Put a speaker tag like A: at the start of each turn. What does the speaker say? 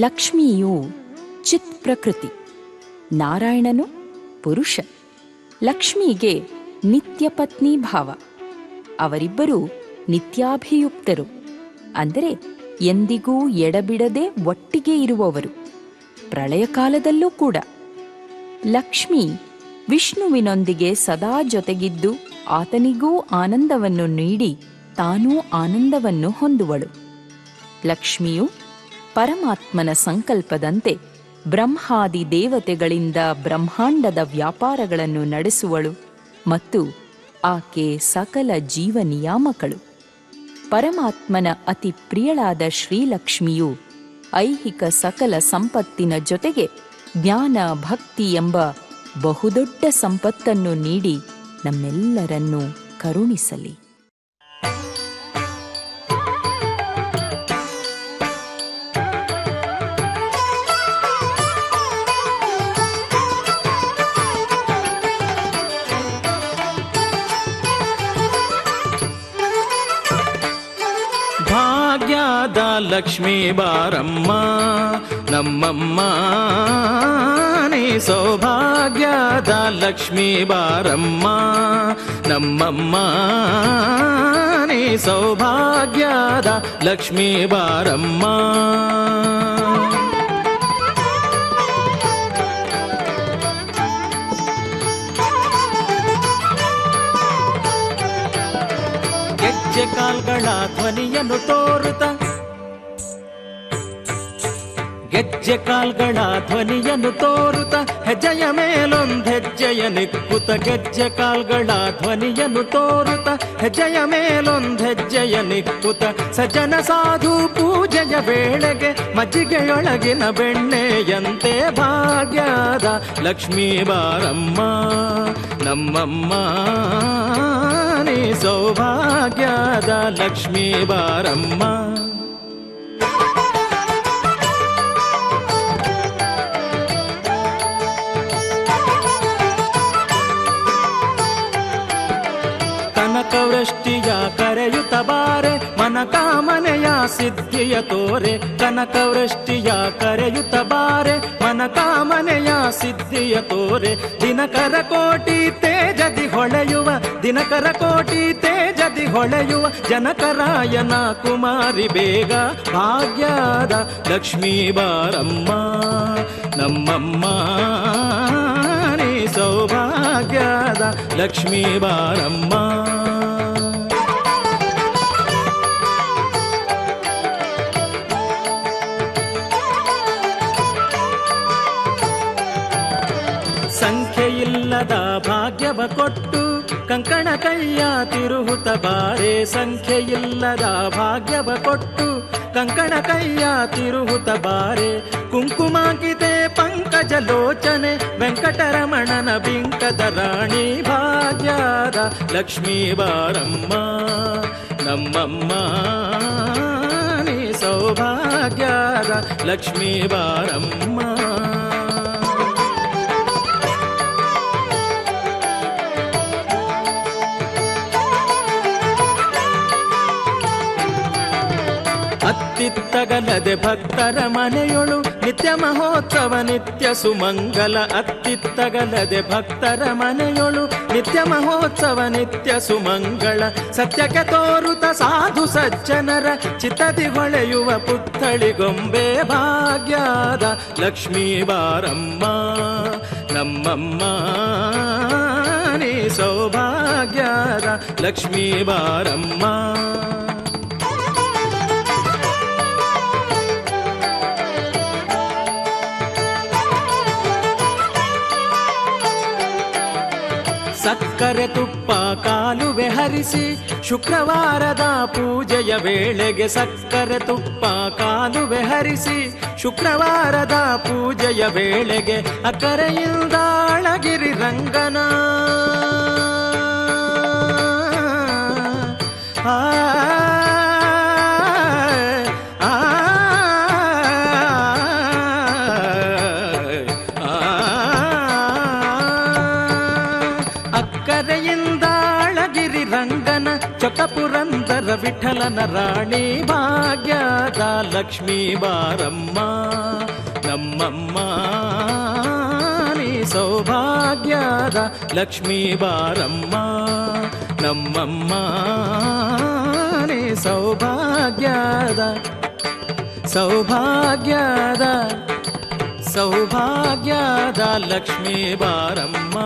A: ಲಕ್ಷ್ಮಿಯು ಚಿತ್ ಪ್ರಕೃತಿ, ನಾರಾಯಣನು ಪುರುಷ. ಲಕ್ಷ್ಮಿಗೆ ನಿತ್ಯ ಪತ್ನಿ ಭಾವ. ಅವರಿಬ್ಬರೂ ನಿತ್ಯಾಭಿಯುಕ್ತರು, ಅಂದರೆ ಎಂದಿಗೂ ಎಡಬಿಡದೆ ಒಟ್ಟಿಗೆ ಇರುವವರು, ಪ್ರಳಯ ಕಾಲದಲ್ಲೂ ಕೂಡ. ಲಕ್ಷ್ಮಿ ವಿಷ್ಣುವಿನೊಂದಿಗೆ ಸದಾ ಜೊತೆಗಿದ್ದು ಆತನಿಗೂ ಆನಂದವನ್ನು ನೀಡಿ ತಾನೂ ಆನಂದವನ್ನು ಹೊಂದುವಳು. ಲಕ್ಷ್ಮಿಯು ಪರಮಾತ್ಮನ ಸಂಕಲ್ಪದಂತೆ ಬ್ರಹ್ಮಾದಿ ದೇವತೆಗಳಿಂದ ಬ್ರಹ್ಮಾಂಡದ ವ್ಯಾಪಾರಗಳನ್ನು ನಡೆಸುವಳು ಮತ್ತು ಆಕೆ ಸಕಲ ಜೀವ ನಿಯಾಮಕಳು. ಪರಮಾತ್ಮನ ಅತಿ ಪ್ರಿಯಳಾದ ಶ್ರೀಲಕ್ಷ್ಮಿಯು ಐಹಿಕ ಸಕಲ ಸಂಪತ್ತಿನ ಜೊತೆಗೆ ಜ್ಞಾನ ಭಕ್ತಿ ಎಂಬ ಬಹುದೊಡ್ಡ ಸಂಪತ್ತನ್ನು ನೀಡಿ ನಮ್ಮೆಲ್ಲರನ್ನೂ ಕರುಣಿಸಲಿ.
B: ಭಾಗ್ಯದ ಲಕ್ಷ್ಮೀ ಬಾರಮ್ಮ ನಮ್ಮಮ್ಮ, ನೀ ಸೌಭಾಗ್ಯದ ಲಕ್ಷ್ಮೀ ಬಾರಮ್ಮ ನಮ್ಮಮ್ಮ, ನೀ ಸೌಭಾಗ್ಯದ ಲಕ್ಷ್ಮೀ ಬಾರಮ್ಮ. ಗೆಜ್ಜೆ ಕಾಲ್ಗಳ ಧ್ವನಿಯನ್ನು ತೋರುತ್ತ, ಗೆಜ್ಜೆ ಕಾಲ್ಗಳ ಧ್ವನಿಯನ್ನು ತೋರುತ್ತ, ಹೆಜ್ಜೆಯ ಮೇಲೊಂದೆಜ್ಜೆಯ ನಿಕ್ಕುತ್ತ, ಗೆಜ್ಜೆ ಕಾಲ್ಗಳ ಧ್ವನಿಯನ್ನು ತೋರುತ್ತ, ಹೆಜ್ಜೆಯ ಮೇಲೊಂದೆಜ್ಜೆಯ ನಿಕ್ಕುತ್ತ, ಸಜ್ಜನ ಸಾಧು ಪೂಜೆಯ ವೇಳೆಗೆ ಮಜ್ಜಿಗೆಯೊಳಗಿನ ಬೆಣ್ಣೆಯಂತೆ ಭಾಗ್ಯದ ಲಕ್ಷ್ಮೀ ಬಾರಮ್ಮ ನಮ್ಮಮ್ಮ, ನೀ ಸೌಭಾಗ್ಯದ ಲಕ್ಷ್ಮೀ ಬಾರಮ್ಮ. ಕನಕವೃಷ್ಟಿಯ ಕರೆಯುತ್ತ ಬಾರೆ ಮನಕಾಮನೆಯ ಸಿದ್ಧಿಯ ತೋರೆ, ಕನಕವೃಷ್ಟಿಯ ಕರೆಯುತ್ತ ಬಾರೆ ಮನಕಾಮನೆಯ ಸಿದ್ಧಿಯ ತೋರೆ, ದಿನಕರ ಕೋಟಿ ತೇಜದಿ ಹೊಳೆಯುವ, ದಿನಕರ ಕೋಟಿ ತೇಜದಿ ಹೊಳೆಯುವ ಜನಕರಾಯನ ಕುಮಾರಿ ಬೇಗ ಭಾಗ್ಯದ ಲಕ್ಷ್ಮೀ ಬಾರಮ್ಮ ನಮ್ಮಮ್ಮ, ನೀ ಸೌಭಾಗ್ಯದ ಲಕ್ಷ್ಮೀ ಬಾರಮ್ಮ. ಸಂಖ್ಯೆಯಿಲ್ಲದ ಭಾಗ್ಯವ ಕೊಟ್ಟು ಕಂಕಣ ಕೈಯ ತಿರುಹುತ ಬಾರೆ, ಸಂಖ್ಯೆಯಿಲ್ಲದ ಭಾಗ್ಯವ ಕೊಟ್ಟು ಕಂಕಣ ಕೈಯ ತಿರುಹುತ ಬಾರೆ, ಕುಂಕುಮಾಂಕಿತೆ ಪಂಕಜ ಲೋಚನೆ ವೆಂಕಟರಮಣನ ಬಿಂಕದ ರಾಣಿ ಭಾಗ್ಯದ ಲಕ್ಷ್ಮೀ ಬಾರಮ್ಮ ನಮ್ಮಮ್ಮ, ನೀ ಸೌಭಾಗ್ಯದ ಲಕ್ಷ್ಮೀ ಬಾರಮ್ಮ. ಅತ್ತಿತ್ತಗಲದೆ ಭಕ್ತರ ಮನೆಯೊಳು ನಿತ್ಯ ಮಹೋತ್ಸವ ನಿತ್ಯ ಸುಮಂಗಲ, ಅತ್ತಿತ್ತಗಲದೆ ಭಕ್ತರ ಮನೆಯೊಳು ನಿತ್ಯ ಮಹೋತ್ಸವ ನಿತ್ಯ ಸುಮಂಗಳ, ಸತ್ಯಕ್ಕೆ ತೋರುತ ಸಾಧು ಸಜ್ಜನರ ಚಿತ್ತದಿ ಹೊಳೆಯುವ ಪುತ್ಥಳಿ ಗೊಂಬೆ ಭಾಗ್ಯದ ಲಕ್ಷ್ಮೀ ಬಾರಮ್ಮ ನಮ್ಮಮ್ಮ, ನೀ ಸೌಭಾಗ್ಯದ ಲಕ್ಷ್ಮೀ ಬಾರಮ್ಮ. ಸಕ್ಕರೆ ತುಪ್ಪ ಕಾಲುವೆ ಹರಿಸಿ ಶುಕ್ರವಾರದ ಪೂಜೆಯ ವೇಳೆಗೆ, ಸಕ್ಕರೆ ತುಪ್ಪ ಕಾಲುವೆ ಹರಿಸಿ ಶುಕ್ರವಾರದ ಪೂಜೆಯ ವೇಳೆಗೆ, ಅಕ್ಕರೆಯಿಂದ ಅಳಗಿರಿ ರಂಗನ ಅಕ್ಕರೆಯಿಂದ ಅಳಗಿರಿ ರಂಗನ ಚೊಕ್ಕಪುರಂದರ ವಿಠಲನ ರಾಣಿ ಭಾಗ್ಯದ ಲಕ್ಷ್ಮೀ ಬಾರಮ್ಮ. ನಮ್ಮಮ್ಮ ನೀ ಸೌಭಾಗ್ಯದ ಲಕ್ಷ್ಮೀ ಬಾರಮ್ಮ, ನಮ್ಮಮ್ಮ ನೀ ಸೌಭಾಗ್ಯದ ಸೌಭಾಗ್ಯದ ಸೌಭಾಗ್ಯದ ಲಕ್ಷ್ಮೀ ಬಾರಮ್ಮ.